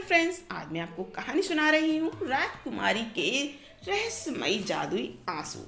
Hello friends, आज मैं आपको कहानी सुना रही हूँ राजकुमारी के रहस्यमयी जादुई आंसू।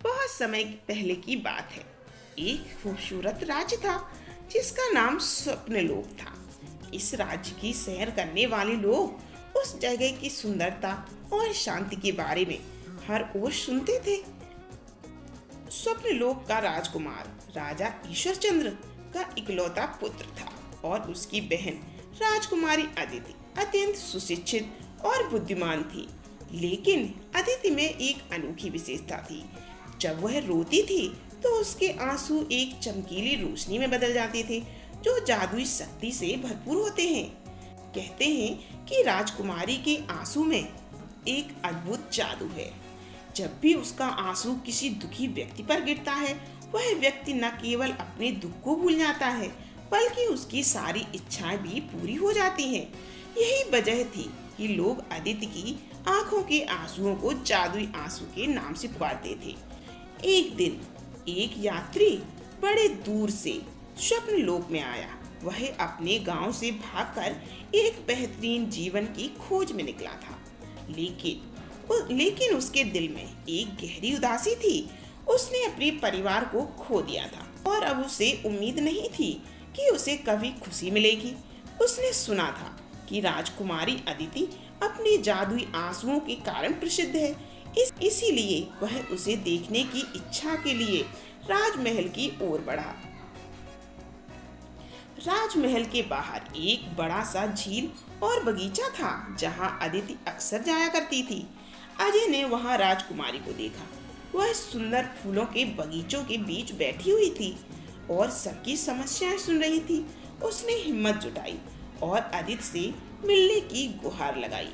बहुत समय पहले की बात है। एक खूबसूरत राज्य था जिसका नाम स्वप्नलोक था। इस राज्य की सैर करने वाले लोग उस जगह की सुंदरता और शांति के बारे में हर ओर सुनते थे। स्वप्नलोक का राजकुमार राजा ईश्वरचंद्र का इकलौता पुत्र था और उसकी बहन राजकुमारी अदिति अत्यंत सुशिक्षित और बुद्धिमान थी। लेकिन अदिति में एक अनोखी विशेषता थी। जब वह रोती थी तो उसके आंसू एक चमकीली रोशनी में बदल जाते थे जो जादुई शक्ति से भरपूर होते हैं। कहते हैं कि राजकुमारी के आंसू में एक अद्भुत जादू है। जब भी उसका आंसू किसी दुखी व्यक्ति पर गिरता है, वह व्यक्ति न केवल अपने दुख को भूल जाता है बल्कि उसकी सारी इच्छाएं भी पूरी हो जाती हैं। यही वजह थी कि लोग अदिति की आंखों के आंसुओं को जादुई आंसू के नाम से पुकारते थे। एक दिन एक यात्री बड़े दूर से स्वप्नलोक में आया। वह अपने गांव से भागकर एक बेहतरीन जीवन की खोज में निकला था। लेकिन उसके दिल में एक गहरी उदासी थी। उसने अपने परिवार को खो दिया था और अब उसे उम्मीद नहीं थी कि उसे कभी खुशी मिलेगी। उसने सुना था कि राजकुमारी अदिति अपने जादुई आंसुओं के कारण प्रसिद्ध है। इसीलिए वह उसे देखने की इच्छा के लिए राजमहल की ओर बढ़ा। राजमहल के बाहर एक बड़ा सा झील और बगीचा था जहां अदिति अक्सर जाया करती थी। अजय ने वहां राजकुमारी को देखा। वह सुंदर फूलों के बगीचों के बीच बैठी हुई थी और सबकी समस्याएं सुन रही थी। उसने हिम्मत जुटाई और अदिति से मिलने की गुहार लगाई।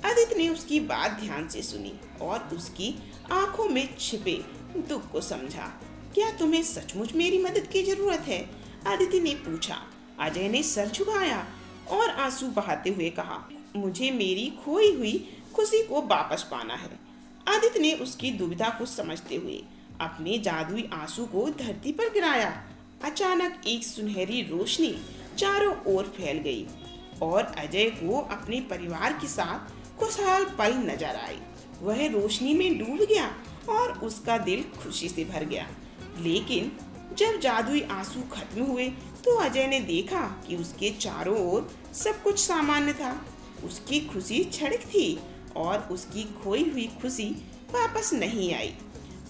अदिति ने उसकी बात ध्यान से सुनी और उसकी आंखों में छिपे दुख को समझा। क्या तुम्हें सचमुच मेरी मदद की जरूरत है? अदिति ने पूछा। अजय ने सर झुकाया और आंसू बहाते हुए कहा, मुझे मेरी खोई हुई खुशी को वापस पाना है। अदिति ने उसकी दुविधा को समझते हुए अपने जादुई आंसू को धरती पर गिराया। अचानक एक सुनहरी रोशनी चारों ओर फैल गई और अजय को अपने परिवार के साथ खुशहाल पल नजर आई। वह रोशनी में डूब गया और उसका दिल खुशी से भर गया। लेकिन जब जादुई आंसू खत्म हुए तो अजय ने देखा कि उसके चारों ओर सब कुछ सामान्य था। उसकी खुशी क्षणिक थी और उसकी खोई हुई खुशी वापस नहीं आई।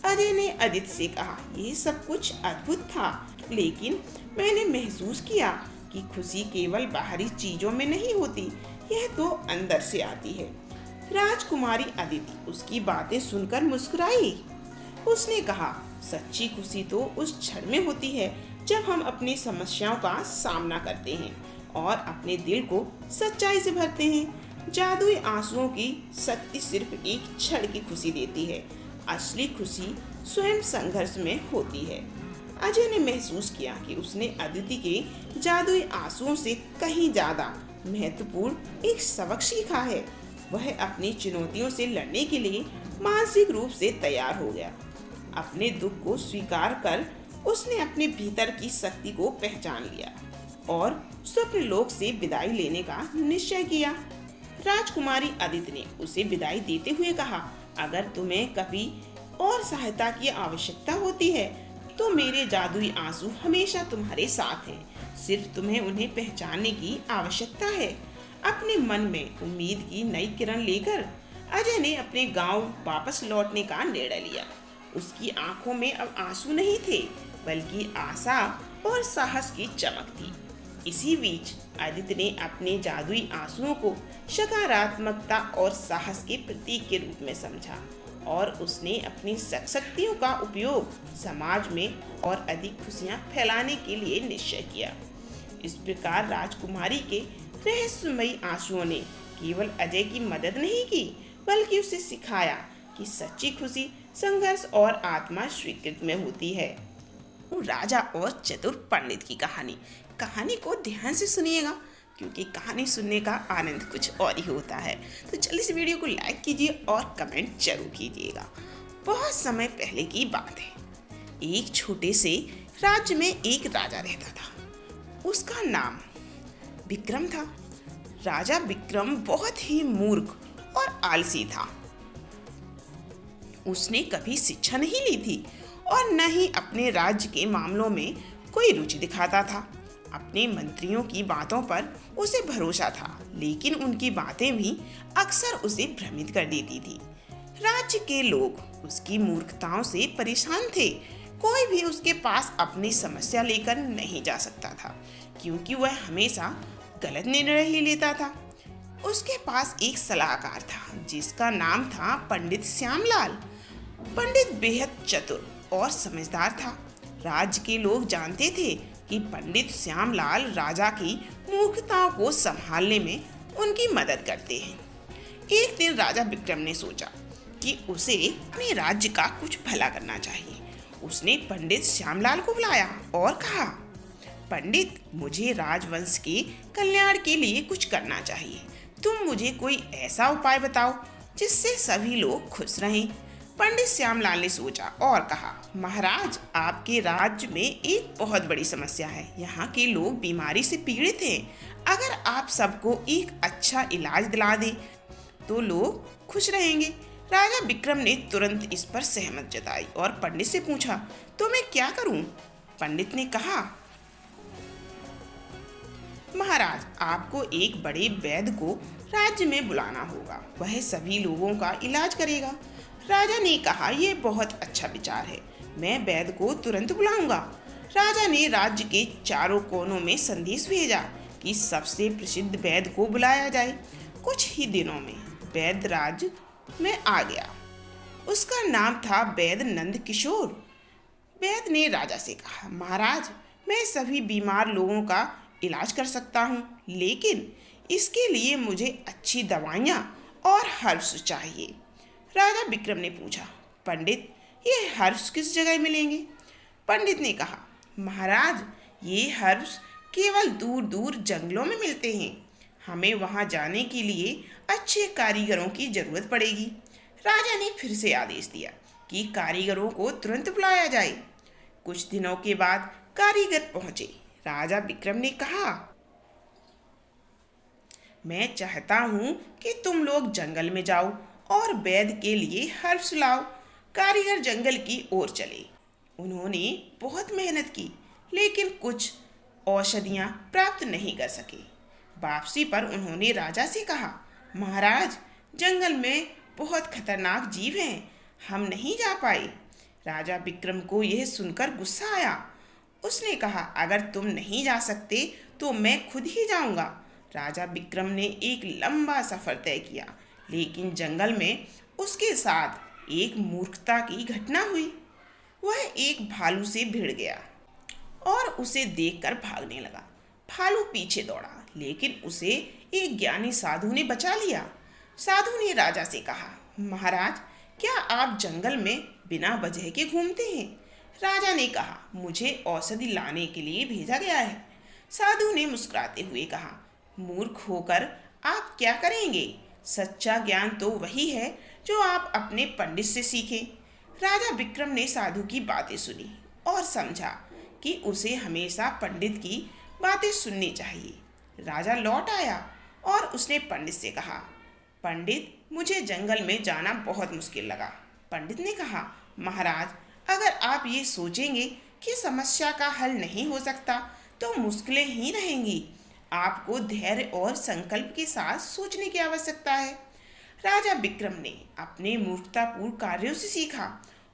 अजय ने अदिति से कहा, यह सब कुछ अद्भुत था, लेकिन मैंने महसूस किया कि खुशी केवल बाहरी चीजों में नहीं होती, यह तो अंदर से आती है। राजकुमारी अदिति उसकी बातें सुनकर मुस्कुराई। उसने कहा, सच्ची खुशी तो उस क्षण में होती है जब हम अपनी समस्याओं का सामना करते हैं और अपने दिल को सच्चाई से भरते हैं। जादुई आंसुओं की शक्ति सिर्फ एक क्षण की खुशी देती है। असली खुशी स्वयं संघर्ष में होती है। अजय ने महसूस किया कि उसने अदिति के जादुई आंसुओं से कहीं ज्यादा महत्वपूर्ण एक सबक सीखा है। वह अपनी चुनौतियों से लड़ने के लिए मानसिक रूप से तैयार हो गया। अपने दुख को स्वीकार कर उसने अपने भीतर की शक्ति को पहचान लिया और स्वप्नलोक से विदाई लेने का निश्चय किया। राजकुमारी अदिति ने उसे विदाई देते हुए कहा, अगर तुम्हें कभी और सहायता की आवश्यकता होती है तो मेरे जादुई आंसू हमेशा तुम्हारे साथ हैं। सिर्फ तुम्हें उन्हें पहचानने की आवश्यकता है। अपने मन में उम्मीद की नई किरण लेकर अजय ने अपने गांव वापस लौटने का निर्णय लिया। उसकी आंखों में अब आंसू नहीं थे बल्कि आशा और साहस की चमक थी। इसी बीच अदिति ने अपने जादुई आंसुओं को सकारात्मकता और साहस के प्रतीक के रूप में समझा और उसने अपनी शक्तियों का उपयोग समाज में और अधिक खुशियां फैलाने के लिए निश्चय किया। इस प्रकार राजकुमारी के रहस्यमयी आंसुओं ने केवल अजय की मदद नहीं की बल्कि उसे सिखाया कि सच्ची खुशी संघर्ष और आत्मा स्वीकृति में होती है। राजा और चतुर पंडित की कहानी को ध्यान से सुनिएगा क्योंकि कहानी सुनने का आनंद कुछ और ही होता है। तो जल्दी से वीडियो को लाइक कीजिए और कमेंट जरूर कीजिएगा। बहुत समय पहले की बात है। एक छोटे से राज्य में एक राजा रहता था। उसका नाम विक्रम था। राजा विक्रम बहुत ही मूर्ख और आलसी था। उसने कभी शिक्षा नहीं ली थी और न ही अपने राज्य के मामलों में कोई रुचि दिखाता था। अपने मंत्रियों की बातों पर उसे भरोसा था, लेकिन उनकी बातें भी अक्सर उसे भ्रमित कर देती थी। राज्य के लोग उसकी मूर्खताओं से परेशान थे। कोई भी उसके पास अपनी समस्या लेकर नहीं जा सकता था, क्योंकि वह हमेशा गलत निर्णय ही लेता था। उसके पास एक सलाहकार था जिसका नाम था पंडित श्यामलाल। पंडित बेहद चतुर और समझदार था। राज्य के लोग जानते थे कि पंडित श्यामलाल राजा की मूर्खताओं को संभालने में उनकी मदद करते हैं। एक दिन राजा विक्रम ने सोचा कि उसे अपने राज्य का कुछ भला करना चाहिए। उसने पंडित श्यामलाल को बुलाया और कहा, पंडित, मुझे राजवंश के कल्याण के लिए कुछ करना चाहिए। तुम मुझे कोई ऐसा उपाय बताओ जिससे सभी लोग खुश रहें। पंडित श्यामलाल ने सोचा और कहा, महाराज, आपके राज्य में एक बहुत बड़ी समस्या है। यहाँ के लोग बीमारी से पीड़ित हैं। अगर आप सबको एक अच्छा इलाज दिला दें तो लोग खुश रहेंगे। राजा विक्रम ने तुरंत इस पर सहमत जताई और पंडित से पूछा, तो मैं क्या करूं? पंडित ने कहा, महाराज, आपको एक बड़े वैद्य को राज्य में बुलाना होगा। वह सभी लोगों का इलाज करेगा। राजा ने कहा, यह बहुत अच्छा विचार है। मैं वैद्य को तुरंत बुलाऊंगा। राजा ने राज्य के चारों कोनों में संदेश भेजा कि सबसे प्रसिद्ध वैद्य को बुलाया जाए। कुछ ही दिनों में वैद्य राज्य में आ गया। उसका नाम था वैद्य नंद किशोर। वैद्य ने राजा से कहा, महाराज, मैं सभी बीमार लोगों का इलाज कर सकता हूँ, लेकिन इसके लिए मुझे अच्छी दवाइयाँ और हर्ब्स चाहिए। राजा विक्रम ने पूछा, पंडित, ये हर्ब्स किस जगह मिलेंगे? पंडित ने कहा, महाराज, ये हर्ब्स केवल दूर दूर जंगलों में मिलते हैं। हमें वहां जाने के लिए अच्छे कारीगरों की जरूरत पड़ेगी। राजा ने फिर से आदेश दिया कि कारीगरों को तुरंत बुलाया जाए। कुछ दिनों के बाद कारीगर पहुंचे। राजा विक्रम ने कहा, मैं चाहता हूं कि तुम लोग जंगल में जाओ और वैद्य के लिए हर्ब्स लाओ। कारीगर जंगल की ओर चले। उन्होंने बहुत मेहनत की, लेकिन कुछ औषधियाँ प्राप्त नहीं कर सके। वापसी पर उन्होंने राजा से कहा, महाराज, जंगल में बहुत खतरनाक जीव हैं, हम नहीं जा पाए। राजा विक्रम को यह सुनकर गुस्सा आया। उसने कहा, अगर तुम नहीं जा सकते तो मैं खुद ही जाऊंगा। राजा विक्रम ने एक लंबा सफर तय किया, लेकिन जंगल में उसके साथ एक मूर्खता की घटना हुई। वह एक भालू से भिड़ गया और उसे देखकर भागने लगा। भालू पीछे दौड़ा, लेकिन उसे एक ज्ञानी साधु ने बचा लिया। साधु ने राजा से कहा, महाराज, क्या आप जंगल में बिना वजह के घूमते हैं? राजा ने कहा, मुझे औषधि लाने के लिए भेजा गया है। साधु ने मुस्कुराते हुए कहा, मूर्ख होकर आप क्या करेंगे? सच्चा ज्ञान तो वही है जो आप अपने पंडित से सीखें। राजा विक्रम ने साधु की बातें सुनी और समझा कि उसे हमेशा पंडित की बातें सुननी चाहिए। राजा लौट आया और उसने पंडित से कहा, पंडित, मुझे जंगल में जाना बहुत मुश्किल लगा। पंडित ने कहा, महाराज, अगर आप ये सोचेंगे कि समस्या का हल नहीं हो सकता तो मुश्किलें ही रहेंगी। आपको धैर्य और संकल्प के साथ सोचने की आवश्यकता है। राजा विक्रम ने अपने मूर्खतापूर्ण कार्यों से सीखा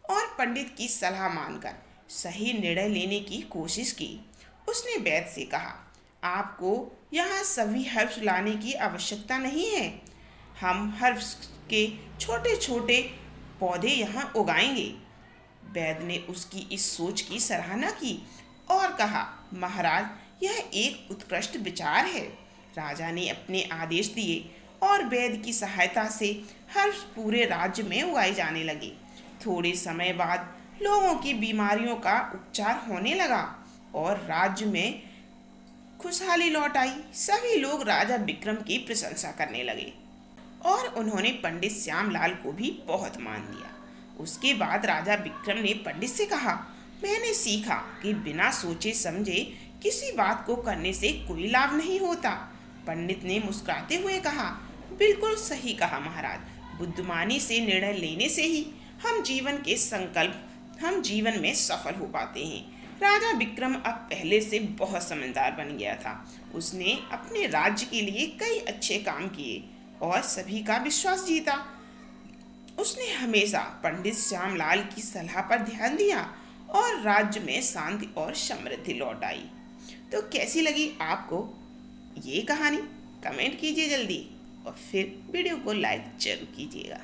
और पंडित की सलाह मानकर सही निर्णय लेने की कोशिश की। उसने वैद्य से कहा, आपको यहाँ सभी हर्ब्स लाने की आवश्यकता नहीं है। हम हर्ब्स के छोटे छोटे पौधे यहाँ उगाएंगे। वैद्य ने उसकी इस सोच की सराहना की और कहा, महाराज, यह एक उत्कृष्ट विचार है। राजा ने अपने आदेश दिए और वैद्य की सहायता से हर्ब्स पूरे राज्य में उगाए जाने लगे। थोड़े समय बाद लोगों की बीमारियों का उपचार होने लगा और राज्य में खुशहाली लौट आई। सभी लोग राजा विक्रम की प्रशंसा करने लगे और उन्होंने पंडित श्यामलाल को भी बहुत मान दिया। उसके बाद राजा विक्रम ने पंडित से कहा, मैंने सीखा कि बिना सोचे समझे किसी बात को करने से कोई लाभ नहीं होता। पंडित ने मुस्कुराते हुए कहा, बिल्कुल सही कहा महाराज। बुद्धिमानी से निर्णय लेने से ही हम जीवन में सफल हो पाते हैं। राजा विक्रम अब पहले से बहुत समझदार बन गया था। उसने अपने राज्य के लिए कई अच्छे काम किए और सभी का विश्वास जीता। उसने हमेशा पंडित श्यामलाल की सलाह पर ध्यान दिया और राज्य में शांति और समृद्धि लौट आई। तो कैसी लगी आपको ये कहानी? कमेंट कीजिए जल्दी और फिर वीडियो को लाइक जरूर कीजिएगा।